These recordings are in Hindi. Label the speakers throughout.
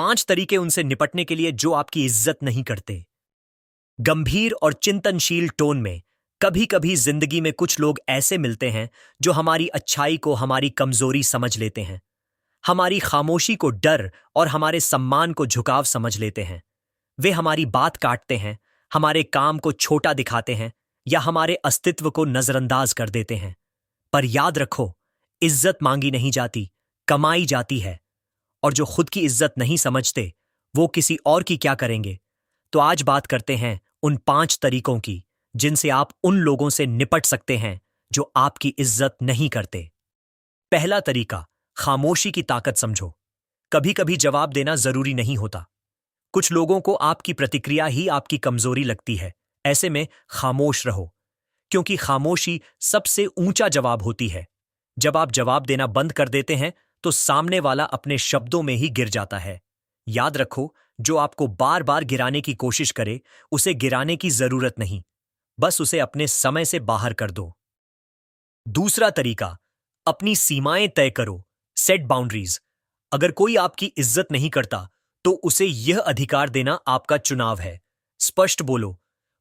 Speaker 1: 5 तरीके उनसे निपटने के लिए जो आपकी इज्जत नहीं करते। गंभीर और चिंतनशील टोन में, कभी कभी जिंदगी में कुछ लोग ऐसे मिलते हैं जो हमारी अच्छाई को हमारी कमजोरी समझ लेते हैं, हमारी खामोशी को डर और हमारे सम्मान को झुकाव समझ लेते हैं। वे हमारी बात काटते हैं, हमारे काम को छोटा दिखाते हैं या हमारे अस्तित्व को नजरअंदाज कर देते हैं। पर याद रखो, इज्जत मांगी नहीं जाती, कमाई जाती है। और जो खुद की इज्जत नहीं समझते, वो किसी और की क्या करेंगे। तो आज बात करते हैं उन 5 तरीकों की जिनसे आप उन लोगों से निपट सकते हैं जो आपकी इज्जत नहीं करते। पहला तरीका, खामोशी की ताकत समझो। कभी कभी जवाब देना जरूरी नहीं होता। कुछ लोगों को आपकी प्रतिक्रिया ही आपकी कमजोरी लगती है। ऐसे में खामोश रहो, क्योंकि खामोशी सबसे ऊंचा जवाब होती है। जब आप जवाब देना बंद कर देते हैं तो सामने वाला अपने शब्दों में ही गिर जाता है। याद रखो, जो आपको बार बार गिराने की कोशिश करे, उसे गिराने की जरूरत नहीं, बस उसे अपने समय से बाहर कर दो। दूसरा तरीका, अपनी सीमाएं तय करो। Set boundaries. अगर कोई आपकी इज्जत नहीं करता तो उसे यह अधिकार देना आपका चुनाव है। स्पष्ट बोलो,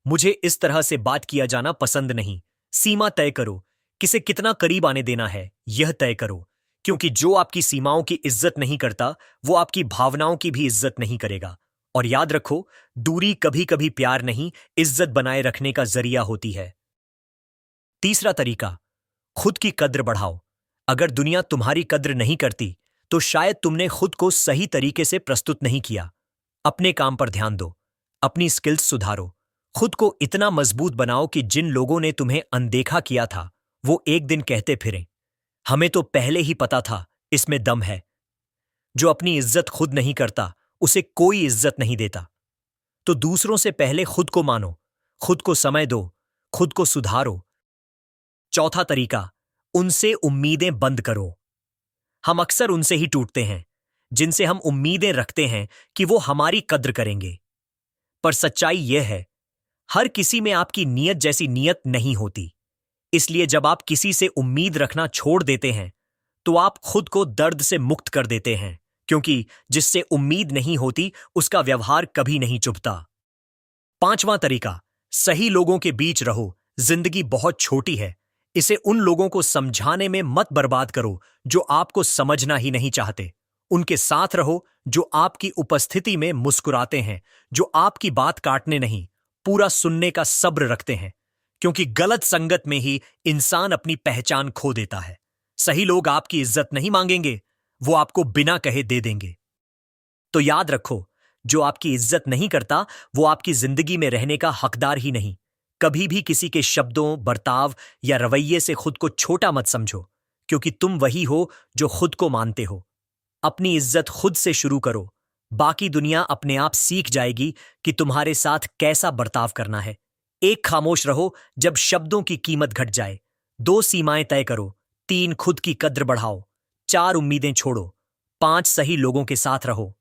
Speaker 1: मुझे इस तरह से बात किया जाना पसंद नहीं। सीमा तय करो, किसे कितना करीब आने देना है यह तय करो, क्योंकि जो आपकी सीमाओं की इज्जत नहीं करता वो आपकी भावनाओं की भी इज्जत नहीं करेगा। और याद रखो, दूरी कभी कभी प्यार नहीं, इज्जत बनाए रखने का जरिया होती है। तीसरा तरीका, खुद की कद्र बढ़ाओ। अगर दुनिया तुम्हारी कद्र नहीं करती तो शायद तुमने खुद को सही तरीके से प्रस्तुत नहीं किया। अपने काम पर ध्यान दो, अपनी स्किल्स सुधारो, खुद को इतना मजबूत बनाओ कि जिन लोगों ने तुम्हें अनदेखा किया था वो एक दिन कहते फिरें, हमें तो पहले ही पता था इसमें दम है। जो अपनी इज्जत खुद नहीं करता उसे कोई इज्जत नहीं देता। तो दूसरों से पहले खुद को मानो, खुद को समय दो, खुद को सुधारो। चौथा तरीका, उनसे उम्मीदें बंद करो। हम अक्सर उनसे ही टूटते हैं जिनसे हम उम्मीदें रखते हैं कि वो हमारी कद्र करेंगे। पर सच्चाई यह है, हर किसी में आपकी नीयत जैसी नीयत नहीं होती। इसलिए जब आप किसी से उम्मीद रखना छोड़ देते हैं तो आप खुद को दर्द से मुक्त कर देते हैं, क्योंकि जिससे उम्मीद नहीं होती उसका व्यवहार कभी नहीं चुभता। पांचवां तरीका, सही लोगों के बीच रहो। जिंदगी बहुत छोटी है, इसे उन लोगों को समझाने में मत बर्बाद करो जो आपको समझना ही नहीं चाहते। उनके साथ रहो जो आपकी उपस्थिति में मुस्कुराते हैं, जो आपकी बात काटने नहीं, पूरा सुनने का सब्र रखते हैं, क्योंकि गलत संगत में ही इंसान अपनी पहचान खो देता है। सही लोग आपकी इज्जत नहीं मांगेंगे, वो आपको बिना कहे दे देंगे। तो याद रखो, जो आपकी इज्जत नहीं करता वो आपकी जिंदगी में रहने का हकदार ही नहीं। कभी भी किसी के शब्दों, बर्ताव या रवैये से खुद को छोटा मत समझो, क्योंकि तुम वही हो जो खुद को मानते हो। अपनी इज्जत खुद से शुरू करो, बाकी दुनिया अपने आप सीख जाएगी कि तुम्हारे साथ कैसा बर्ताव करना है। 1, खामोश रहो जब शब्दों की कीमत घट जाए। 2, सीमाएं तय करो। 3, खुद की कद्र बढ़ाओ। 4, उम्मीदें छोड़ो। 5, सही लोगों के साथ रहो।